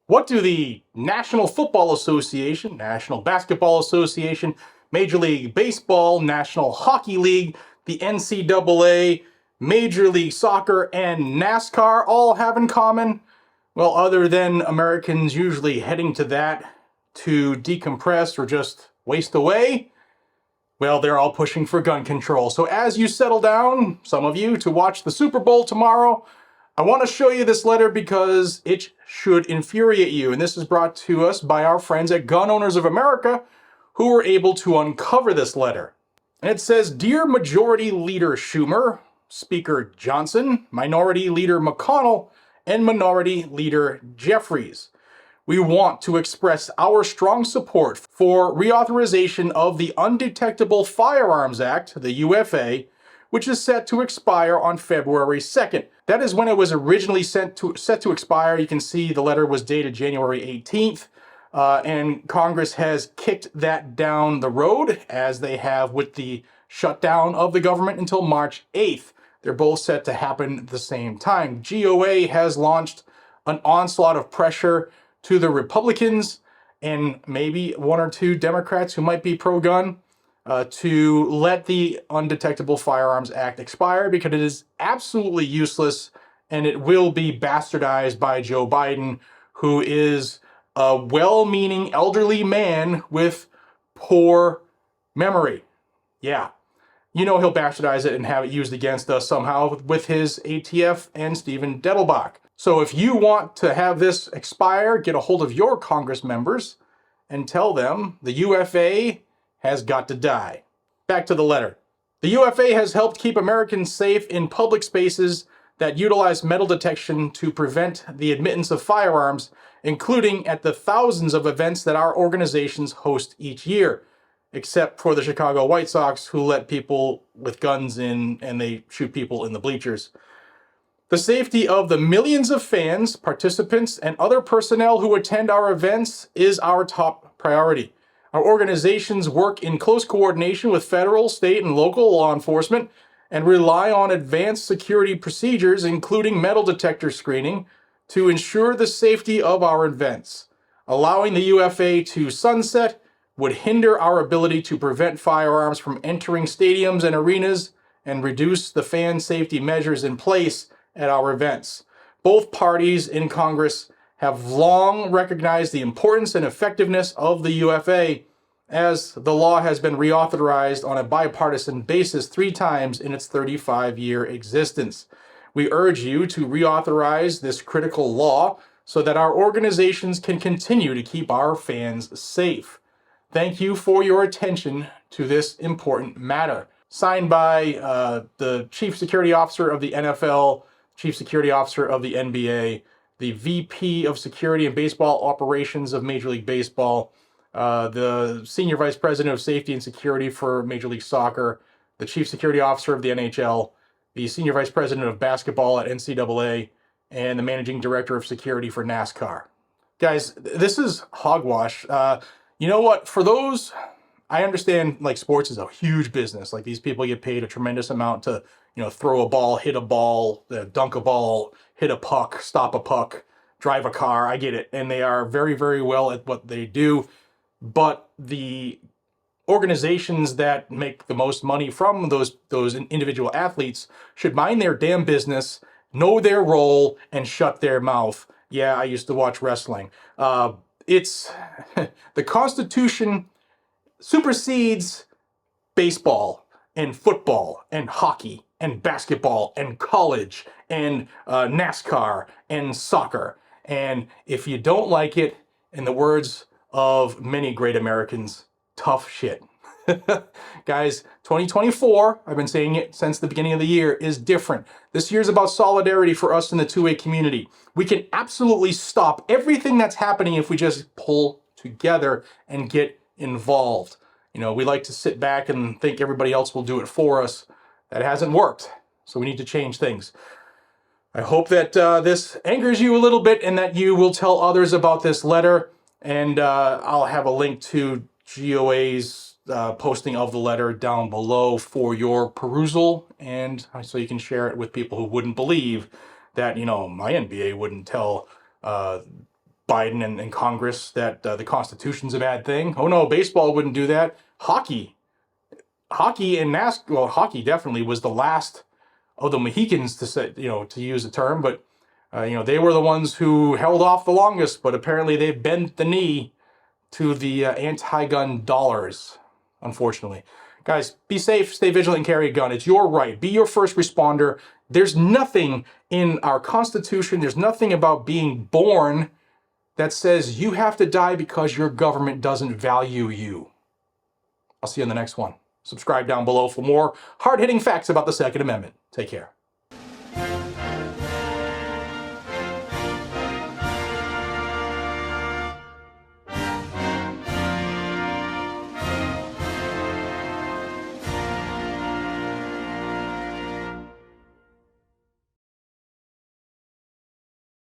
What do the National Football Association, National Basketball Association, Major League Baseball, National Hockey League, the NCAA, Major League Soccer, and NASCAR all have in common? Well, other than Americans usually heading to that to decompress or just waste away, well, they're all pushing for gun control. So as you settle down, some of you, to watch the Super Bowl tomorrow, I want to show you this letter because it should infuriate you. And this is brought to us by our friends at Gun Owners of America, who were able to uncover this letter. And it says, "Dear Majority Leader Schumer, Speaker Johnson, Minority Leader McConnell, and Minority Leader Jeffries, we want to express our strong support for reauthorization of the Undetectable Firearms Act, the UFA, which is set to expire on February 2nd. That is when it was originally set to expire. You can see the letter was dated January 18th, and Congress has kicked that down the road, as they have with the shutdown of the government, until March 8th. They're both set to happen at the same time. GOA has launched an onslaught of pressure to the Republicans and maybe one or two Democrats who might be pro-gun to let the Undetectable Firearms Act expire, because it is absolutely useless and it will be bastardized by Joe Biden, who is a well-meaning elderly man with poor memory. Yeah. You know he'll bastardize it and have it used against us somehow with his ATF and Stephen Dettelbach. So if you want to have this expire, get a hold of your Congress members and tell them the UFA has got to die. Back to the letter. The UFA has helped keep Americans safe in public spaces that utilize metal detection to prevent the admittance of firearms, including at the thousands of events that our organizations host each year, except for the Chicago White Sox, who let people with guns in and they shoot people in the bleachers. The safety of the millions of fans, participants, and other personnel who attend our events is our top priority. Our organizations work in close coordination with federal, state, and local law enforcement and rely on advanced security procedures, including metal detector screening, to ensure the safety of our events. Allowing the UFA to sunset would hinder our ability to prevent firearms from entering stadiums and arenas and reduce the fan safety measures in place at our events. Both parties in Congress have long recognized the importance and effectiveness of the UFA, as the law has been reauthorized on a bipartisan basis 3 times in its 35-year existence. We urge you to reauthorize this critical law so that our organizations can continue to keep our fans safe. Thank you for your attention to this important matter." Signed by the Chief Security Officer of the NFL, Chief Security Officer of the NBA, the VP of Security and Baseball Operations of Major League Baseball, the Senior Vice President of Safety and Security for Major League Soccer, the Chief Security Officer of the NHL, the Senior Vice President of Basketball at NCAA, and the Managing Director of Security for NASCAR. Guys, this is hogwash. You know what? For those, I understand, like, sports is a huge business. Like, these people get paid a tremendous amount to, throw a ball, hit a ball, dunk a ball, hit a puck, stop a puck, drive a car. I get it. And they are very, very well at what they do. But the organizations that make the most money from those individual athletes should mind their damn business, know their role, and shut their mouth. Yeah, I used to watch wrestling. It's the Constitution supersedes baseball and football and hockey and basketball and college and NASCAR and soccer. And if you don't like it, in the words of many great Americans, tough shit. Guys, 2024, I've been saying it since the beginning of the year, is different. This year's about solidarity for us in the 2A community. We can absolutely stop everything that's happening if we just pull together and get involved. We like to sit back and think everybody else will do it for us. That hasn't worked, so we need to change things. I hope that this angers you a little bit and that you will tell others about this letter, and I'll have a link to GOA's posting of the letter down below for your perusal, and so you can share it with people who wouldn't believe that, my NBA wouldn't tell Biden and Congress that the Constitution's a bad thing. Oh no, baseball wouldn't do that. Hockey and NASCAR, well, hockey definitely was the last of the Mohicans to say, to use the term, but they were the ones who held off the longest, but apparently they've bent the knee to the anti-gun dollars, unfortunately. Guys, be safe, stay vigilant, and carry a gun. It's your right. Be your first responder. There's nothing in our Constitution, there's nothing about being born that says you have to die because your government doesn't value you. I'll see you in the next one. Subscribe down below for more hard-hitting facts about the Second Amendment. Take care.